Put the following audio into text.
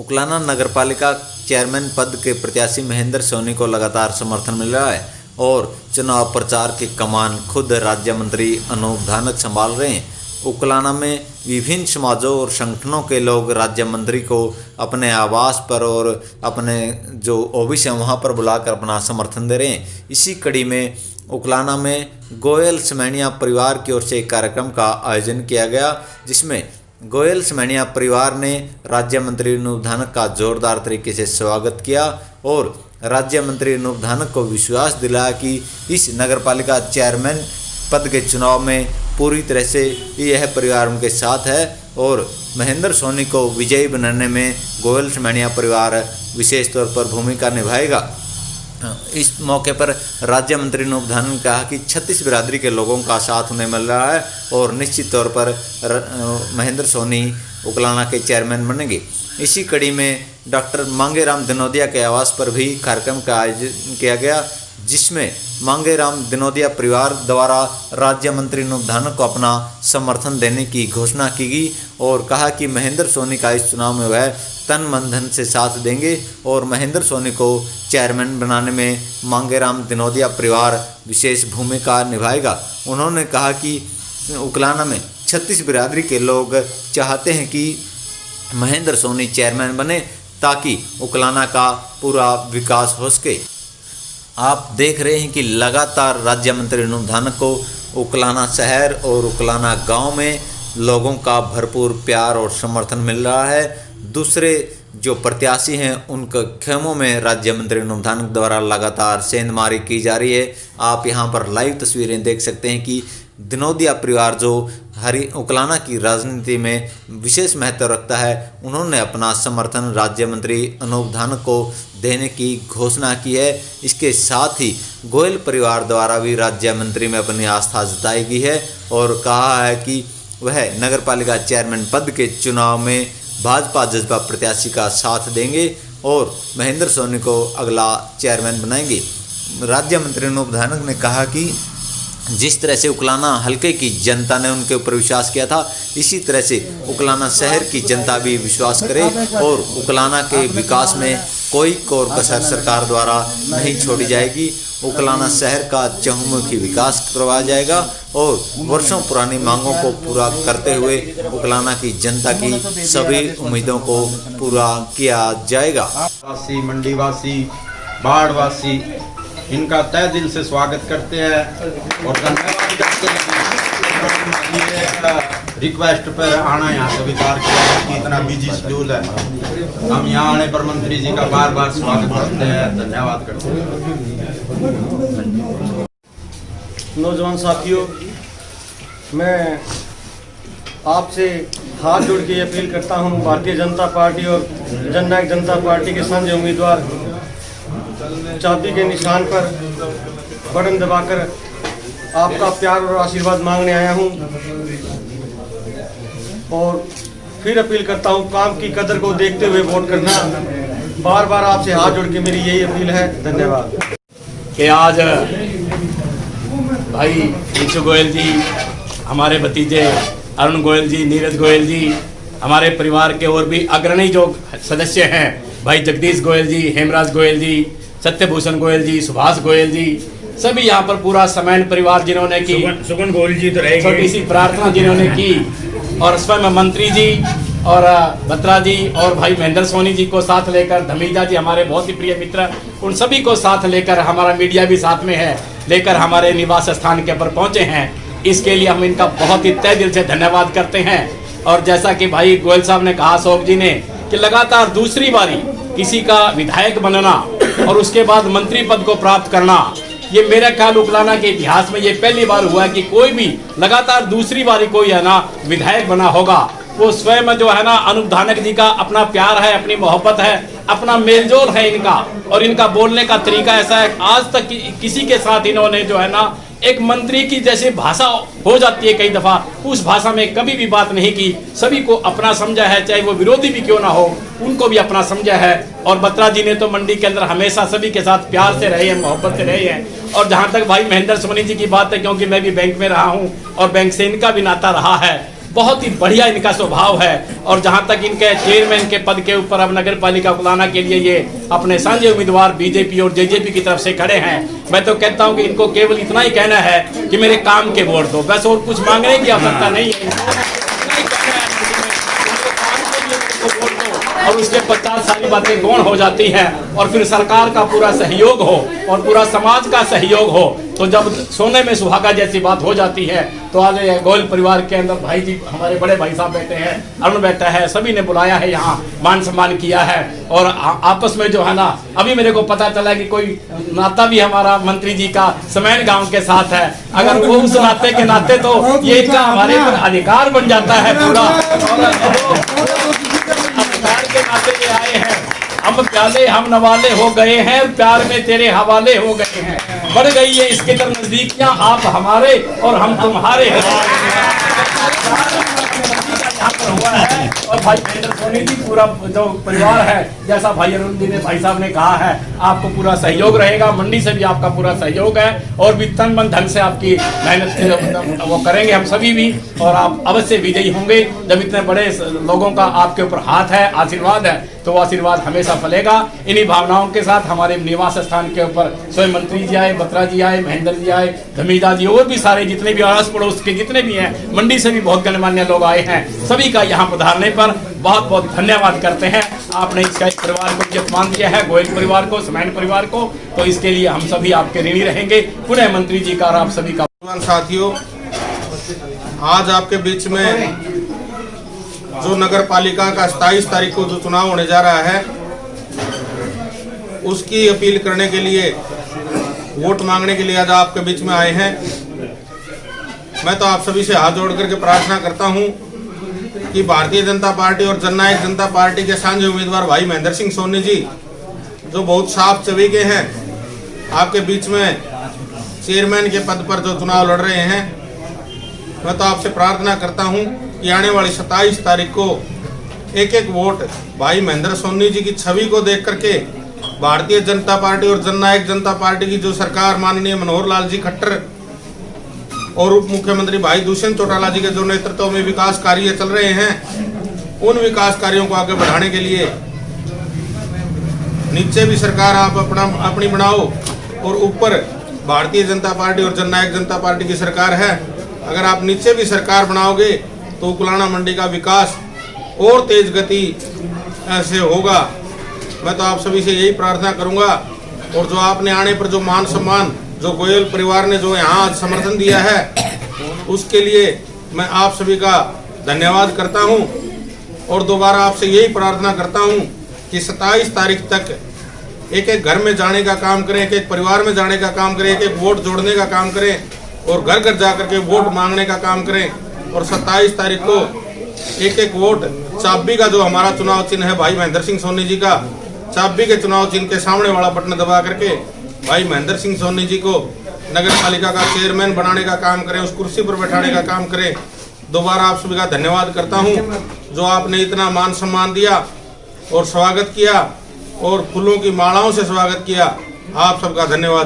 उकलाना नगरपालिका चेयरमैन पद के प्रत्याशी महेंद्र सोनी को लगातार समर्थन मिल रहा है और चुनाव प्रचार की कमान खुद राज्य मंत्री अनूप धानक संभाल रहे हैं। उकलाना में विभिन्न समाजों और संगठनों के लोग राज्य मंत्री को अपने आवास पर और अपने जो ऑफिस है वहाँ पर बुलाकर अपना समर्थन दे रहे हैं। इसी कड़ी में उकलाना में गोयल समैनिया परिवार की ओर से एक कार्यक्रम का आयोजन किया गया, जिसमें गोयल समैनिया परिवार ने राज्य मंत्री अनूप धानक का जोरदार तरीके से स्वागत किया और राज्य मंत्री अनूप धानक को विश्वास दिलाया कि इस नगरपालिका चेयरमैन पद के चुनाव में पूरी तरह से यह परिवार उनके साथ है और महेंद्र सोनी को विजयी बनाने में गोयल समैनिया परिवार विशेष तौर पर भूमिका निभाएगा। इस मौके पर राज्य मंत्री अनूप धानक ने कहा कि 36 बिरादरी के लोगों का साथ उन्हें मिल रहा है और निश्चित तौर पर महेंद्र सोनी उकलाना के चेयरमैन बनेंगे। इसी कड़ी में डॉक्टर मांगेराम दिनोदिया के आवास पर भी कार्यक्रम का आयोजन किया गया, जिसमें मांगेराम दिनोदिया परिवार द्वारा राज्य मंत्री अनूप धानक को अपना समर्थन देने की घोषणा की गई और कहा कि महेंद्र सोनी का इस चुनाव में वह तन मन धन से साथ देंगे और महेंद्र सोनी को चेयरमैन बनाने में मांगेराम दिनोदिया परिवार विशेष भूमिका निभाएगा। उन्होंने कहा कि उकलाना में 36 बिरादरी के लोग चाहते हैं कि महेंद्र सोनी चेयरमैन बने ताकि उकलाना का पूरा विकास हो सके। आप देख रहे हैं कि लगातार राज्य मंत्री अनूप धानक को उकलाना शहर और उकलाना गांव में लोगों का भरपूर प्यार और समर्थन मिल रहा है। दूसरे जो प्रत्याशी हैं उनके खेमों में राज्य मंत्री अनूप धानक द्वारा लगातार सेंधमारी की जा रही है। आप यहां पर लाइव तस्वीरें देख सकते हैं कि दिनोदिया परिवार जो उकलाना की राजनीति में विशेष महत्व रखता है, उन्होंने अपना समर्थन राज्य मंत्री अनूप धानक को देने की घोषणा की है। इसके साथ ही गोयल परिवार द्वारा भी राज्य मंत्री में अपनी आस्था जताई गई है और कहा है कि वह नगरपालिका चेयरमैन पद के चुनाव में भाजपा जज्बा प्रत्याशी का साथ देंगे और महेंद्र सोनी को अगला चेयरमैन बनाएंगे। राज्य मंत्री अनूप धानक ने कहा कि जिस तरह से उकलाना हल्के की जनता ने उनके ऊपर विश्वास किया था, इसी तरह से उकलाना शहर की जनता भी विश्वास करे और उकलाना के विकास में कोई कोर कसर सरकार द्वारा नहीं छोड़ी जाएगी। उकलाना शहर का चहुमुखी विकास करवाया जाएगा और वर्षों पुरानी मांगों को पूरा करते हुए उकलाना की जनता की सभी उम्मीदों को पूरा किया जाएगा। वासी, मंडीवासी, बाढ़वासी इनका तहे दिल से स्वागत करते हैं और धन्यवाद करते हैं। रिक्वेस्ट पर आना यहाँ स्वीकार किया है कि इतना बिजी शेड्यूल है, हम यहाँ आने पर मंत्री जी का बार बार स्वागत करते हैं, धन्यवाद करते हैं। नौजवान साथियों, मैं आपसे हाथ जोड़ के अपील करता हूँ, भारतीय जनता पार्टी और जननायक जनता पार्टी के साझे उम्मीदवार चाबी के निशान पर बटन दबाकर आपका प्यार और आशीर्वाद मांगने आया हूं और फिर अपील करता हूं, काम की कदर को देखते हुए वोट करना। बार बार आपसे हाथ जोड़ के मेरी यही अपील है। धन्यवाद। कि आज भाई ईशु गोयल जी, हमारे भतीजे अरुण गोयल जी, नीरज गोयल जी, हमारे परिवार के और भी अग्रणी जो सदस्य हैं, भाई जगदीश गोयल जी, हेमराज गोयल जी, सत्यभूषण गोयल जी, सुभाष गोयल जी, सभी यहाँ पर पूरा समैन परिवार जिन्होंने की सुगन गोयल जी तो छोटी सी प्रार्थना जिन्होंने की और स्वयं मंत्री जी और बत्रा जी और भाई महेंद्र सोनी जी को साथ लेकर, धमीजा जी हमारे बहुत ही प्रिय मित्र, उन सभी को साथ लेकर, हमारा मीडिया भी साथ में है, लेकर हमारे निवास स्थान के पर पहुँचे हैं। इसके लिए हम इनका बहुत ही तहे दिल से धन्यवाद करते हैं। और जैसा कि भाई गोयल साहब ने कहा, अशोक जी ने, कि लगातार दूसरी बारी किसी का विधायक बनना और उसके बाद मंत्री पद को प्राप्त करना, ये मेरा ख्याल उकलाना के इतिहास में ये पहली बार हुआ है कि कोई भी लगातार दूसरी बारी कोई है ना विधायक बना होगा। वो स्वयं जो है ना अनूप धानक जी का अपना प्यार है, अपनी मोहब्बत है, अपना मेलजोल है इनका और इनका बोलने का तरीका ऐसा है, आज तक किसी के साथ इन्होंने जो है ना एक मंत्री की जैसे भाषा हो जाती है कई दफा, उस भाषा में कभी भी बात नहीं की, सभी को अपना समझा है, चाहे वो विरोधी भी क्यों ना हो, उनको भी अपना समझा है। और बत्रा जी ने तो मंडी के अंदर हमेशा सभी के साथ प्यार से रहे हैं, मोहब्बत से रहे हैं। और जहाँ तक भाई महेंद्र सोनी जी की बात है, क्योंकि मैं भी बैंक में रहा हूँ और बैंक से इनका भी नाता रहा है, बहुत ही बढ़िया इनका स्वभाव है। और जहाँ तक इनके चेयरमैन के पद के ऊपर अब नगर पालिका उकलाना के लिए ये अपने साझे उम्मीदवार बीजेपी और जेजेपी की तरफ से खड़े हैं। मैं तो कहता हूँ कि इनको केवल इतना ही कहना है कि मेरे काम के वोट दो, बस और कुछ मांगने की आवश्यकता नहीं है। और उसके 50 सारी बातें गौण हो जाती हैं और फिर सरकार का पूरा सहयोग हो और पूरा समाज का सहयोग हो, तो जब सोने में सुहागा जैसी बात हो जाती है तो आज गोयल परिवार के अंदर भाई जी, हमारे बड़े भाई साहब बैठे हैं, अरुण बैठा है, सभी ने बुलाया है, यहाँ मान सम्मान किया है। और आपस में जो है ना, अभी मेरे को पता चला कि कोई नाता भी हमारा मंत्री जी का समैन गांव के साथ है। अगर वो उस नाते के नाते तो ये इनका हमारे पर अधिकार बन जाता है पूरा। अधिकार के नाते ये आए हैं, हम प्याले हम नवाले हो गए हैं, प्यार में तेरे हवाले हो गए हैं। बढ़ गई है इसके तर नजदीकियां, आप हमारे और हम तुम्हारे हुआ है। और भाई महेंद्र सोनी जी, पूरा जो परिवार है, जैसा भाई अरुण जी ने भाई साहब ने कहा है, आपको पूरा सहयोग रहेगा। मंडी से भी आपका पूरा सहयोग है और भी तन मन धन से आपकी मेहनत वो करेंगे हम सभी भी, और आप अवश्य विजयी होंगे। जब इतने बड़े लोगों का आपके ऊपर हाथ है, आशीर्वाद है, तो वो आशीर्वाद हमेशा फलेगा। इन्हीं भावनाओं के साथ हमारे निवास स्थान के ऊपर स्वयं मंत्री जी आए, बत्रा जी आए, महेंद्र जी आए, धमीजा जी, और भी सारे जितने भी आस पड़ोस के जितने भी हैं, मंडी से भी बहुत गणमान्य लोग आए हैं। सभी का यहाँ पधारने पर बहुत बहुत धन्यवाद करते हैं। आपने इसका इस परिवार को इज्जत मान दिया है, गोयल परिवार को, समैन परिवार को, तो इसके लिए हम सभी आपके ऋणी रहेंगे। पुनः मंत्री जी का और आप सभी का। साथियों, आज आपके बीच में जो नगर पालिका का 27 तारीख को जो चुनाव होने जा रहा है, उसकी अपील करने के लिए, वोट मांगने के लिए आज आपके बीच में आए हैं। मैं तो आप सभी से हाथ जोड़ करके प्रार्थना करता हूं कि भारतीय जनता पार्टी और जननायक जनता पार्टी के साझे उम्मीदवार भाई महेंद्र सिंह सोनी जी, जो बहुत साफ छवि के हैं, आपके बीच में चेयरमैन के पद पर जो चुनाव लड़ रहे हैं, मैं तो आपसे प्रार्थना करता हूं कि आने वाली 27 तारीख को एक एक वोट भाई महेंद्र सोनी जी की छवि को देख करके भारतीय जनता पार्टी और जननायक जनता पार्टी की जो सरकार माननीय मनोहर लाल जी खट्टर और उप मुख्यमंत्री भाई दुष्यंत चौटाला जी के जो नेतृत्व में विकास कार्य चल रहे हैं, उन विकास कार्यों को आगे बढ़ाने के लिए नीचे भी सरकार आप अपनी बनाओ और ऊपर भारतीय जनता पार्टी और जननायक जनता पार्टी की सरकार है। अगर आप नीचे भी सरकार बनाओगे तो उकलाना मंडी का विकास और तेज गति से होगा। मैं तो आप सभी से यही प्रार्थना करूंगा। और जो आपने आने पर जो मान सम्मान, जो गोयल परिवार ने जो यहाँ आज समर्थन दिया है, उसके लिए मैं आप सभी का धन्यवाद करता हूँ। और दोबारा आपसे यही प्रार्थना करता हूँ कि 27 तारीख तक एक एक घर में जाने का काम करें, एक एक परिवार में जाने का काम करें, एक एक वोट जोड़ने का काम करें और घर घर जाकर के वोट मांगने का काम करें। और 27 तारीख को एक एक वोट चाबी का, जो हमारा चुनाव चिन्ह है भाई महेंद्र सिंह सोनी जी का, चाबी के चुनाव चिन्ह के सामने वाला बटन दबा करके भाई महेंद्र सिंह सोनी जी को नगर पालिका का चेयरमैन बनाने का काम करें, उस कुर्सी पर बैठाने का काम करें। दोबारा आप सभी का धन्यवाद करता हूं, जो आपने इतना मान सम्मान दिया और स्वागत किया और फूलों की मालाओं से स्वागत किया। आप सबका धन्यवाद।